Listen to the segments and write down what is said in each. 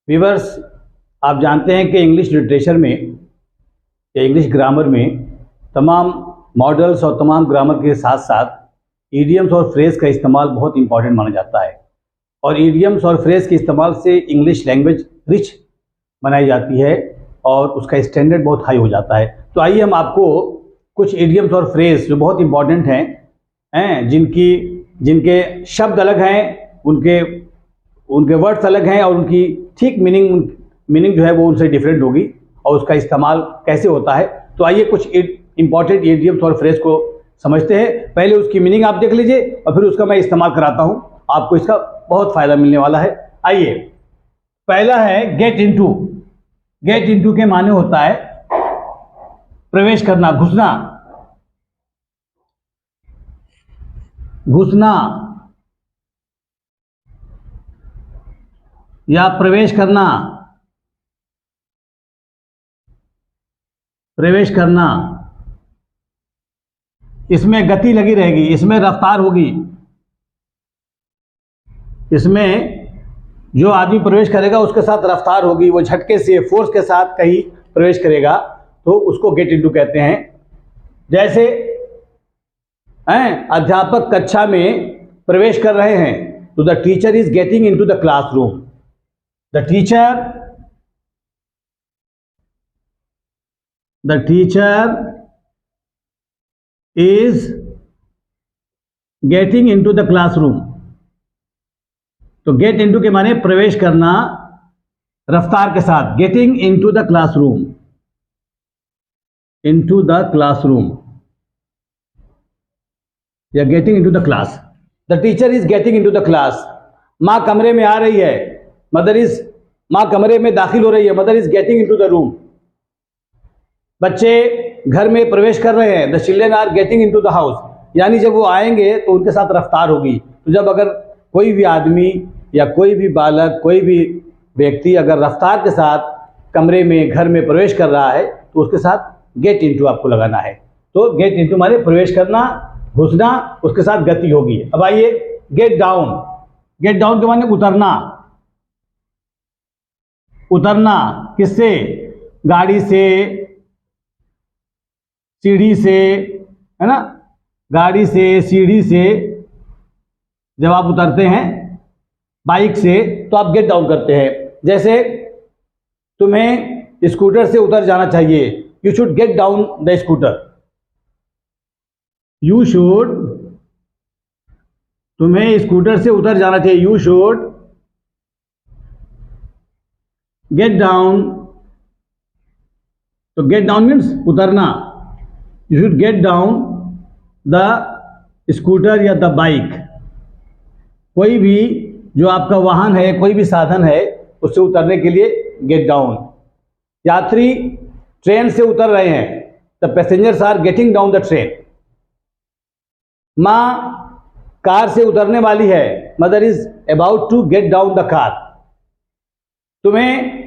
Viewers, आप जानते हैं कि इंग्लिश लिटरेचर में या इंग्लिश ग्रामर में तमाम मॉडल्स और तमाम ग्रामर के साथ साथ ईडियम्स और फ्रेज़ का इस्तेमाल बहुत इंपॉर्टेंट माना जाता है और ईडियम्स और फ्रेज़ के इस्तेमाल से इंग्लिश लैंग्वेज रिच बनाई जाती है और उसका स्टैंडर्ड बहुत हाई हो जाता है। तो आइए हम आपको कुछ ईडियम्स और फ्रेज़ जो बहुत इंपॉर्टेंट हैं जिनके शब्द अलग हैं, उनके वर्ड्स अलग हैं और उनकी ठीक मीनिंग जो है वो उनसे डिफरेंट होगी और उसका इस्तेमाल कैसे होता है। तो आइए कुछ इंपॉर्टेंट ईडियम्स और फ्रेज को समझते हैं। पहले उसकी मीनिंग आप देख लीजिए और फिर उसका मैं इस्तेमाल कराता हूं, आपको इसका बहुत फायदा मिलने वाला है। आइए, पहला है गेट इनटू। गेट इनटू के माने होता है प्रवेश करना, घुसना, घुसना या प्रवेश करना, प्रवेश करना। इसमें गति लगी रहेगी, इसमें रफ्तार होगी, इसमें जो आदमी प्रवेश करेगा उसके साथ रफ्तार होगी, वो झटके से फोर्स के साथ कहीं प्रवेश करेगा तो उसको गेट इनटू कहते हैं। जैसे अध्यापक कक्षा में प्रवेश कर रहे हैं तो the teacher is getting into the classroom. The teacher is getting into the classroom. तो गेट इनटू के माने प्रवेश करना रफ्तार के साथ, getting into the classroom, into the classroom या getting into the class. The teacher is getting into the class. माँ कमरे में आ रही है, माँ कमरे में दाखिल हो रही है, mother is getting into the room. बच्चे घर में प्रवेश कर रहे हैं, the children are getting into the house, यानी जब वो आएंगे तो उनके साथ रफ्तार होगी। तो जब अगर कोई भी आदमी या कोई भी बालक, कोई भी व्यक्ति अगर रफ्तार के साथ कमरे में, घर में प्रवेश कर रहा है तो उसके साथ गेट इनटू आपको लगाना है। तो गेट इनटू माने प्रवेश करना, घुसना, उसके साथ गति होगी। अब आइए गेट डाउन। गेट डाउन के माने उतरना। उतरना किससे? गाड़ी से, सीढ़ी से, है ना, गाड़ी से, सीढ़ी से जब आप उतरते हैं, बाइक से, तो आप गेट डाउन करते हैं। जैसे तुम्हें स्कूटर से उतर जाना चाहिए, you should get down the scooter. तुम्हें स्कूटर से उतर जाना चाहिए, यू शुड गेट डाउन। तो गेट डाउन मीन्स उतरना। You should get down the scooter या द बाइक। कोई भी जो आपका वाहन है, कोई भी साधन है, उससे उतरने के लिए गेट डाउन। यात्री ट्रेन से उतर रहे हैं, the passengers are getting down the train. माँ कार से उतरने वाली है, mother is about to get down the car. तुम्हें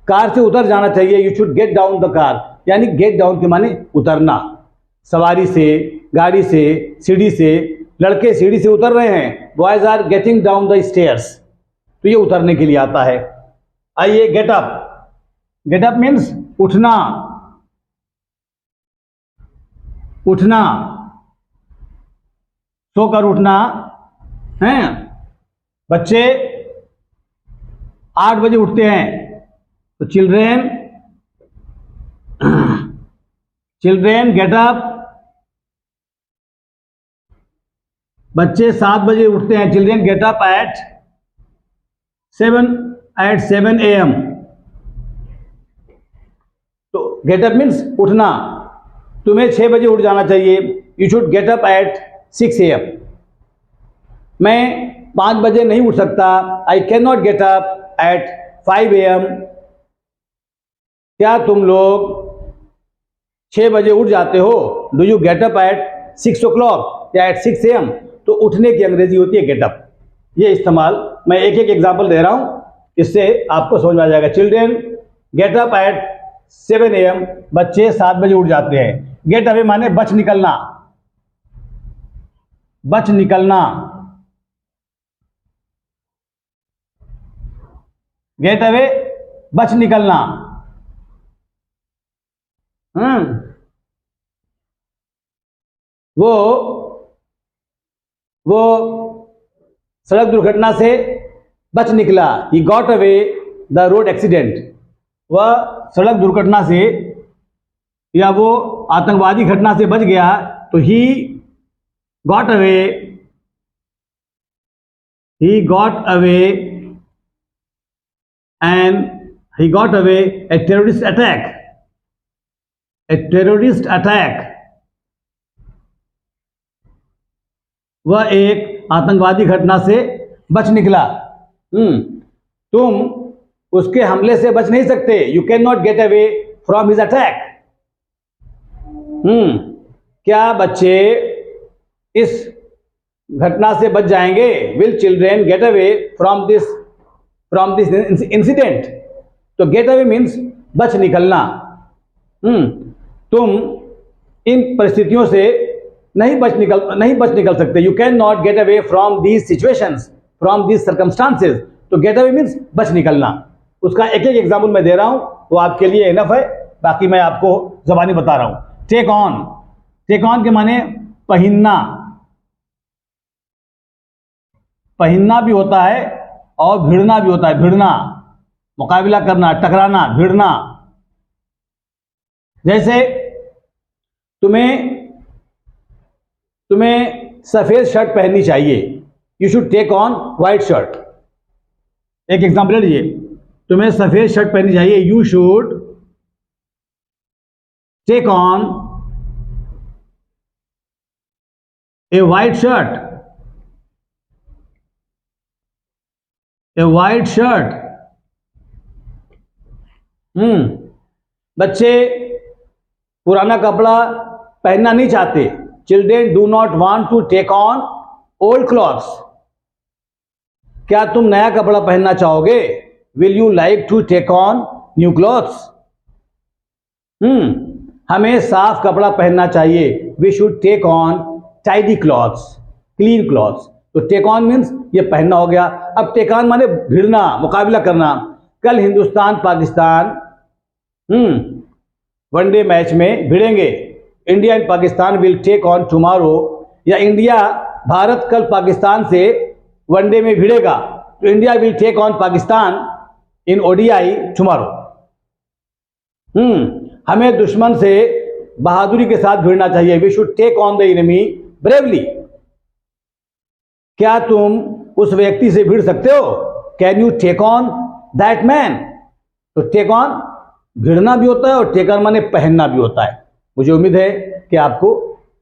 कार से उतर जाना चाहिए, you should get down the car, यानी गेट डाउन के माने उतरना। सवारी से, गाड़ी से, सीढ़ी से, लड़के सीढ़ी से उतर रहे हैं, boys are getting down the stairs, तो ये उतरने के लिए आता है। आइए get up. Get up means उठना, उठना, सोकर उठना है। बच्चे 8 बजे उठते हैं तो चिल्ड्रेन गेट अप। बच्चे 7 बजे उठते हैं, children get up at 7 AM। तो गेट अप मीन्स उठना। तुम्हें 6 बजे उठ जाना चाहिए, you should get up at 6 AM। मैं 5 बजे नहीं उठ सकता, I can not get up at 5 AM। क्या तुम लोग 6 बजे उठ जाते हो? Do you get up at 6 o'clock या एट 6 AM? तो उठने की अंग्रेजी होती है गेट अप। ये इस्तेमाल मैं एक एक एग्जाम्पल दे रहा हूं, इससे आपको समझ में आ जाएगा। Children get up at 7 AM, बच्चे 7 बजे उठ जाते हैं। गेट अवे माने बच निकलना, बच निकलना। गेट अवे, बच निकलना। वो वो सड़क दुर्घटना से बच निकला। He got away the road accident. वह सड़क दुर्घटना से या वो आतंकवादी घटना से बच गया, तो he got away and he got away a terrorist attack। वह एक आतंकवादी घटना से बच निकला। तुम उसके हमले से बच नहीं सकते। You can not get away from his attack. क्या बच्चे इस घटना से बच जाएंगे? Will children get away from this incident? तो गेट अवे मीन्स बच निकलना। तुम इन परिस्थितियों से नहीं बच निकल सकते। You can not get away from these situations, from these circumstances. तो गेट अवे मीन्स बच निकलना। उसका एक एक एग्जाम्पल मैं दे रहा हूं, वो आपके लिए इनफ है, बाकी मैं आपको जबानी बता रहा हूं। टेक ऑन के माने पहनना। पहनना भी होता है और भिड़ना भी होता है। भिड़ना, मुकाबला करना, टकराना, भिड़ना। जैसे तुम्हें सफेद शर्ट पहननी चाहिए। You should take on white shirt. एक एग्जाम्पल लीजिए, तुम्हें सफेद शर्ट पहननी चाहिए। You should take on a white shirt. बच्चे पुराना कपड़ा पहनना नहीं चाहते। Children do not want to take on old clothes. क्या तुम नया कपड़ा पहनना चाहोगे? Will you like to take on new clothes? हमें साफ कपड़ा पहनना चाहिए। We should take on tidy clothes, clean clothes. तो टेक ऑन मीन्स ये पहनना हो गया। अब टेक ऑन माने भिड़ना, मुकाबला करना। कल हिंदुस्तान पाकिस्तान वनडे मैच में भिड़ेंगे। India and Pakistan will take on tomorrow. या भारत कल पाकिस्तान से वनडे में भिड़ेगा, तो India will take on Pakistan in ODI tomorrow. हमें दुश्मन से बहादुरी के साथ भिड़ना चाहिए। We should take on the enemy bravely. क्या तुम उस व्यक्ति से भिड़ सकते हो? Can you take on that man? तो टेक ऑन भिड़ना भी होता है और टेक ऑन माने पहनना भी होता है। मुझे उम्मीद है कि आपको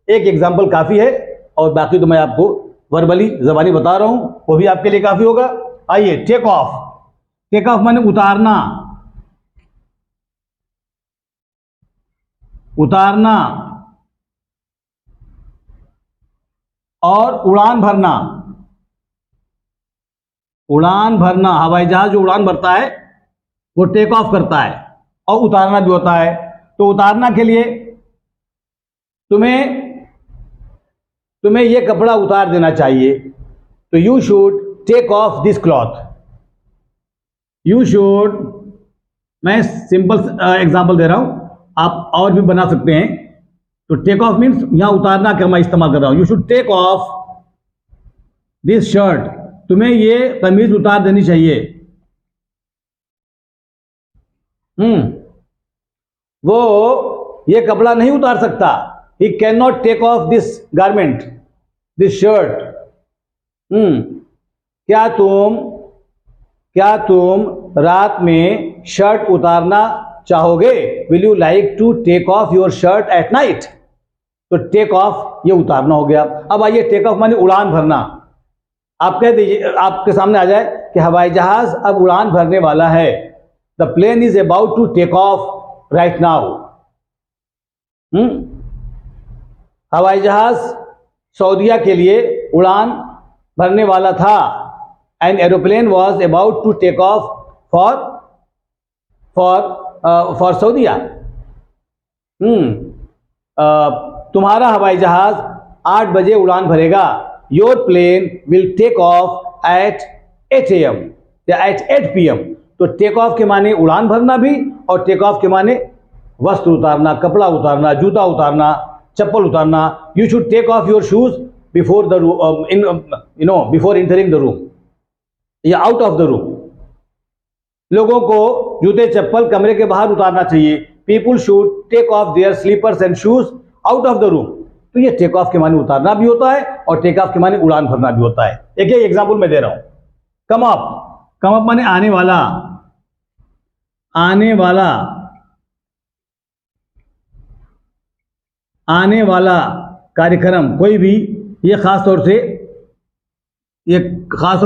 एक एग्जाम्पल काफी है, और बाकी तो मैं आपको वर्बली जबानी बता रहा हूं, वो भी आपके लिए काफी होगा। आइए, टेक ऑफ माने उतारना। और उड़ान भरना। हवाई जहाज जो उड़ान भरता है वो टेक ऑफ करता है, और उतारना भी होता है। तो उतारना के लिए तुम्हें यह कपड़ा उतार देना चाहिए। तो you should take off this cloth. मैं सिंपल एग्जांपल दे रहा हूं, आप और भी बना सकते हैं। तो टेक ऑफ मीन्स यहां उतारना का मैं इस्तेमाल कर रहा हूं। You should take off this shirt. तुम्हें ये कमीज उतार देनी चाहिए। वो ये कपड़ा नहीं उतार सकता। He can not take off this garment, this shirt. क्या तुम रात में शर्ट उतारना चाहोगे? Will you like to take off your shirt at night? तो टेक ऑफ ये उतारना हो गया। अब आइए, टेक ऑफ माने उड़ान भरना। आप कह दीजिए, आपके सामने आ जाए कि हवाई जहाज अब उड़ान भरने वाला है। The plane is about to take off right now. हवाई जहाज सऊदीया के लिए उड़ान भरने वाला था। An aeroplane was about to take off for Saudia. तुम्हारा हवाई जहाज 8 बजे उड़ान भरेगा। Your plane will take off at 8 AM या एट 8 PM। तो टेक ऑफ के माने उड़ान भरना भी, और टेक ऑफ के माने वस्त्र उतारना, कपड़ा उतारना, जूता उतारना, चप्पल उतारना. You should take off your shoes before the before entering the room या आउट ऑफ द रूम. लोगों को जूते चप्पल कमरे के बाहर उतारना चाहिए. People should take off their slippers and shoes out of the room. तो ये टेक ऑफ के माने उतारना भी होता है और टेक ऑफ के माने उड़ान भरना भी होता है. एक एक एग्जाम्पल मैं दे रहा हूं. कम अप, कम अप माने आने वाला, आने वाला, आने वाला कार्यक्रम. कोई भी ये खास तौर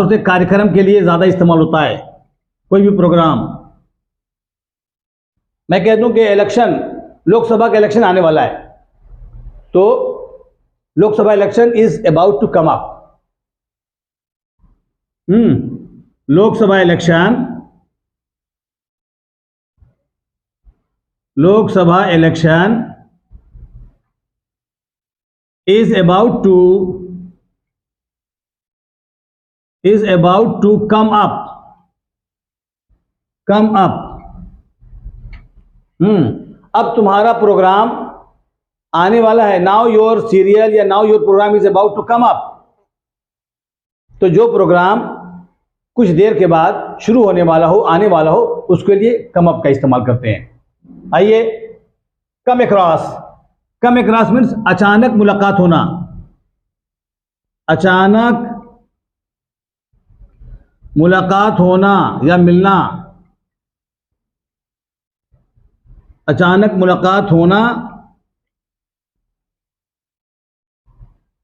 से कार्यक्रम के लिए ज्यादा इस्तेमाल होता है. कोई भी प्रोग्राम. मैं कह दूं कि इलेक्शन, लोकसभा का इलेक्शन आने वाला है, तो Lok Sabha election is about to come up. Lok Sabha election, Lok Sabha election is about to come up. अब तुम्हारा प्रोग्राम आने वाला है. नाउ योर सीरियल या now your programme is about to come up. तो जो प्रोग्राम कुछ देर के बाद शुरू होने वाला हो, आने वाला हो, उसके लिए कम अप का इस्तेमाल करते हैं. आइए, come across. Come across means अचानक मुलाकात होना, अचानक मुलाकात होना या मिलना, अचानक मुलाकात होना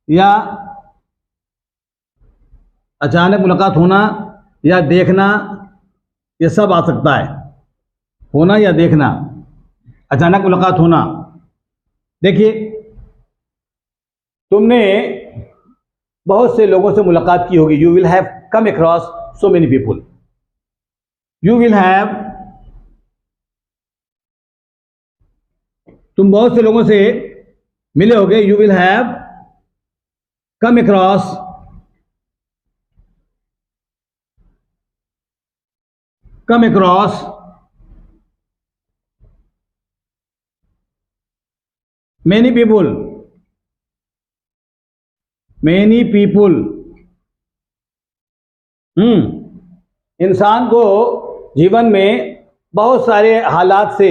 या अचानक मुलाकात होना या देखना, ये सब आ सकता है. होना या देखना, अचानक मुलाकात होना. देखिए, तुमने बहुत से लोगों से मुलाकात की होगी. You will have come across so many people. You will have, तुम बहुत से लोगों से मिले होगे. You will have come across many people. इंसान को जीवन में बहुत सारे हालात से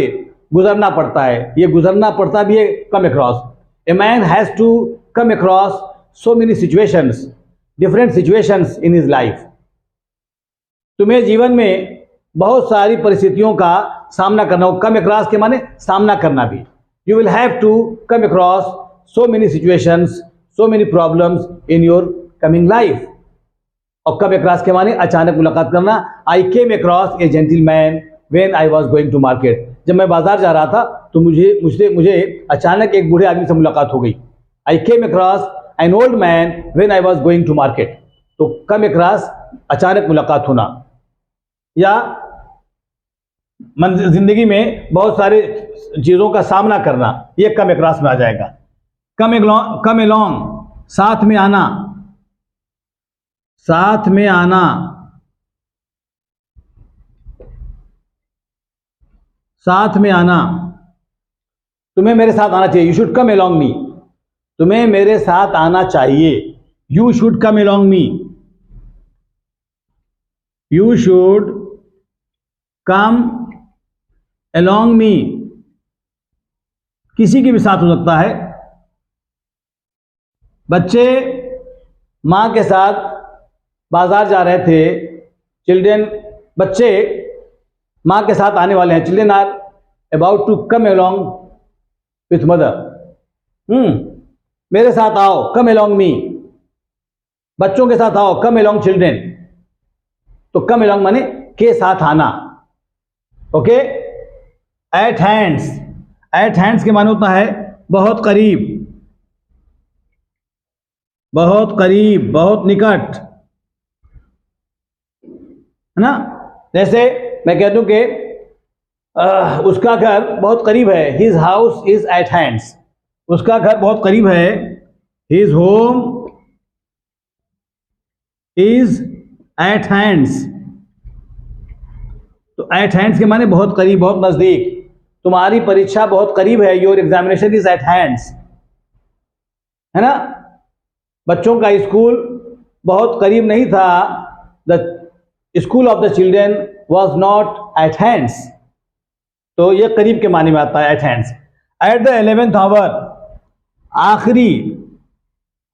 गुजरना पड़ता है. ये गुजरना पड़ता भी है come across. A man has to come across so many situations, different situations in his life. तुम्हें जीवन में बहुत सारी परिस्थितियों का सामना करना हो. कम अक्रॉस के माने सामना करना भी. You will have to come across so many situations, so many problems in your coming life. और come across के माने अचानक मुलाकात करना. I came across a gentleman when I was going to market. जब मैं बाजार जा रहा था तो मुझे अचानक एक बूढ़े आदमी से मुलाकात हो गई. I came across an old man when I was going to market. तो come across अचानक मुलाकात होना. या जिंदगी में बहुत सारे चीजों का सामना करना, ये कम अक्रॉस में आ जाएगा. कम अलोंग, साथ में आना, साथ में आना, साथ में आना. तुम्हें मेरे साथ आना चाहिए. You should come along me. तुम्हें मेरे साथ आना चाहिए. You should come along me. You should come along me. किसी के भी साथ हो सकता है. बच्चे मां के साथ बाजार जा रहे थे. बच्चे मां के साथ आने वाले हैं. Children are about to come along with mother. मेरे साथ आओ, कम अलोंग मी. बच्चों के साथ आओ, कम अलोंग चिल्ड्रेन. तो कम अलोंग माने के साथ आना. Okay. At hands. At hands के माने होता है बहुत करीब, बहुत करीब, बहुत निकट, है ना. जैसे मैं कह दूं कि उसका घर बहुत करीब है. His house is at hands. उसका घर बहुत करीब है. His home is at hands. तो एट हैंड्स के माने बहुत करीब, बहुत नजदीक। तुम्हारी परीक्षा बहुत करीब है, your examination is at hands, है ना। बच्चों का स्कूल बहुत करीब नहीं था, the school of the children was not at hands. तो ये करीब के माने में आता है, at hands. At the 11th hour, आखिरी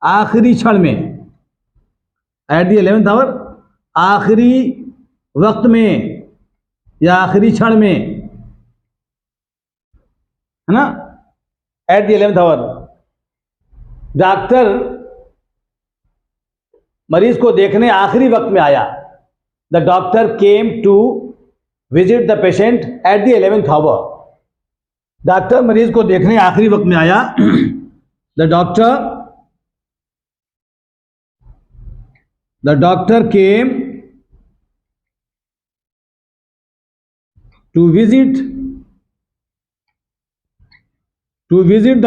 आखिरी क्षण में। एट द 11th आवर, आखिरी वक्त में या आखिरी क्षण में, है ना। Eight the 11th hour, doctor मरीज को देखने आखिरी वक्त में आया। The doctor came to visit the patient at the 11th hour. Doctor मरीज को देखने आखिरी वक्त में आया। The doctor came to visit the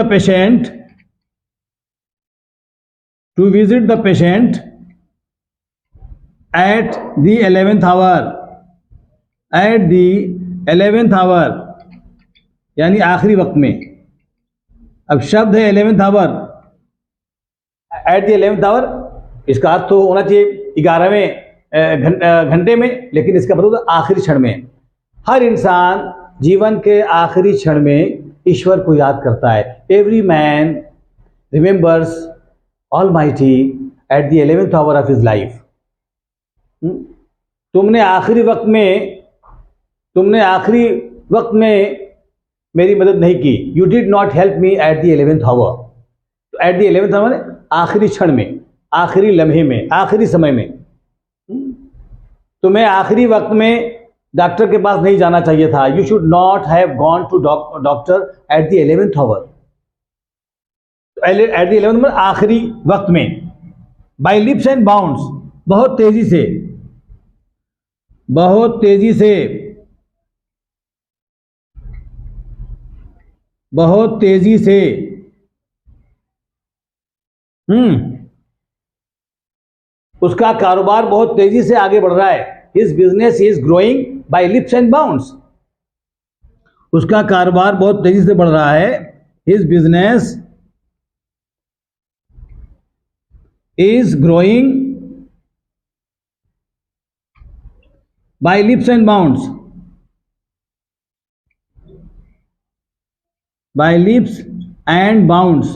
patient at the 11th hour, at the 11th hour यानी आखिरी वक्त में। अब शब्द है 11th hour, at the 11th hour, इसका अर्थ तो होना चाहिए 11वें घंटे में, लेकिन इसका मतलब आखिरी क्षण में। हर इंसान जीवन के आखिरी क्षण में ईश्वर को याद करता है। Every man remembers almighty eight the 11th hour of his life. तुमने आखिरी वक्त में मेरी मदद नहीं की। You did not help me at the 11th hour। तो एट द 11th hour आखिरी क्षण में, आखिरी लम्हे में, आखिरी समय में। तुम्हें आखिरी वक्त में डॉक्टर के पास नहीं जाना चाहिए था। You should not have gone to doctor at the 11th hour। At the 11th में आखिरी वक्त में। बाय लिप्स एंड बाउंड्स, बहुत तेजी से, बहुत तेजी से, बहुत तेजी से। उसका कारोबार बहुत तेजी से आगे बढ़ रहा है। His business is growing by leaps and bounds. उसका कारोबार बहुत तेजी से बढ़ रहा है। His business is growing by leaps and bounds, by leaps and bounds।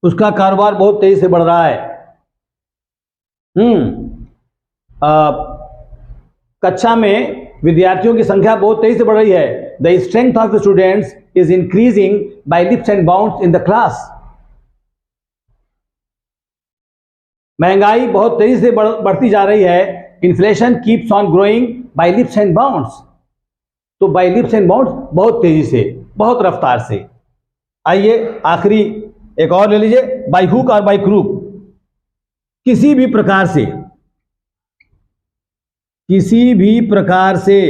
उसका कारोबार बहुत तेजी से बढ़ रहा है। कक्षा में विद्यार्थियों की संख्या बहुत तेजी से बढ़ रही है। The strength of students is increasing by leaps and bounds in the class. महंगाई बहुत तेजी से बढ़ती जा रही है। Inflation keeps on growing by leaps and bounds. तो बाय लिप्स एंड बाउंड्स, बहुत तेजी से, बहुत रफ्तार से। आइए आखिरी एक और ले लीजिए, bye hook or by crook. किसी भी प्रकार से, किसी भी प्रकार से,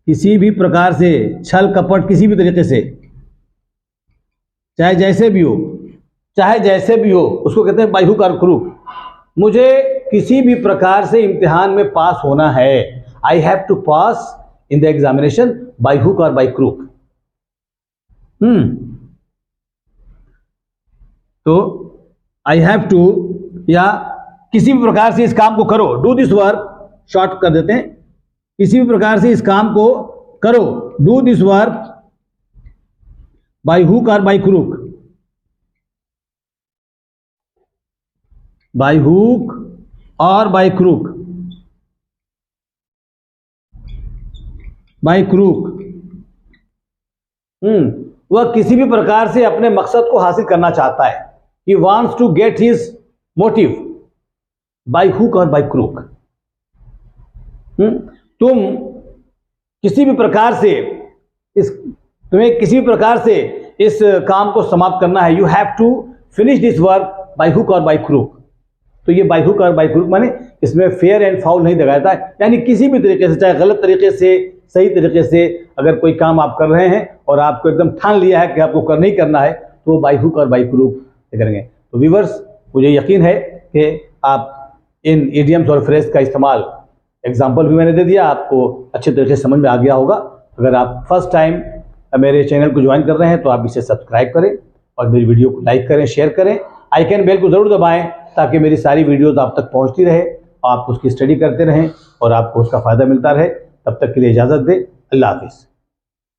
किसी भी प्रकार से, छल कपट किसी भी तरीके से, चाहे जैसे भी हो, चाहे जैसे भी हो, उसको कहते हैं बाय हुक और क्रूक। मुझे किसी भी प्रकार से इम्तिहान में पास होना है। I have to pass in the examination by hook or by crook. तो आई हैव टू, या किसी भी प्रकार से इस काम को करो। डू दिस वर्क, शॉर्ट कर देते हैं, किसी भी प्रकार से इस काम को करो। Do this work by hook or by crook. Bye hook or by crook, by crook. वह किसी भी प्रकार से अपने मकसद को हासिल करना चाहता है। He wants to get his motive by hook or by crook. तुम्हें किसी भी प्रकार से इस काम को समाप्त करना है। You have to finish this work by hook or by crook. तो ये by hook or by crook माने इसमें फेयर एंड फाउल नहीं दिखाता है, यानी किसी भी तरीके से, चाहे गलत तरीके से, सही तरीके से, अगर कोई काम आप कर रहे हैं और आपको एकदम ठान लिया है कि आपको करना ही करना है, तो वो bye hook or by crook करेंगे। तो व्यूअर्स, मुझे यकीन है कि आप इन इडियम्स और फ्रेज का इस्तेमाल, एग्जाम्पल भी मैंने दे दिया, आपको अच्छे तरीके से समझ में आ गया होगा। अगर आप फर्स्ट टाइम मेरे चैनल को ज्वाइन कर रहे हैं तो आप इसे सब्सक्राइब करें और मेरी वीडियो को लाइक करें, शेयर करें, आइकन बेल को ज़रूर दबाएं ताकि मेरी सारी वीडियोज़ आप तक पहुंचती रहे, आप उसकी स्टडी करते रहें और आपको उसका फ़ायदा मिलता रहे। तब तक के लिए इजाज़त दें। अल्लाह हाफिज़।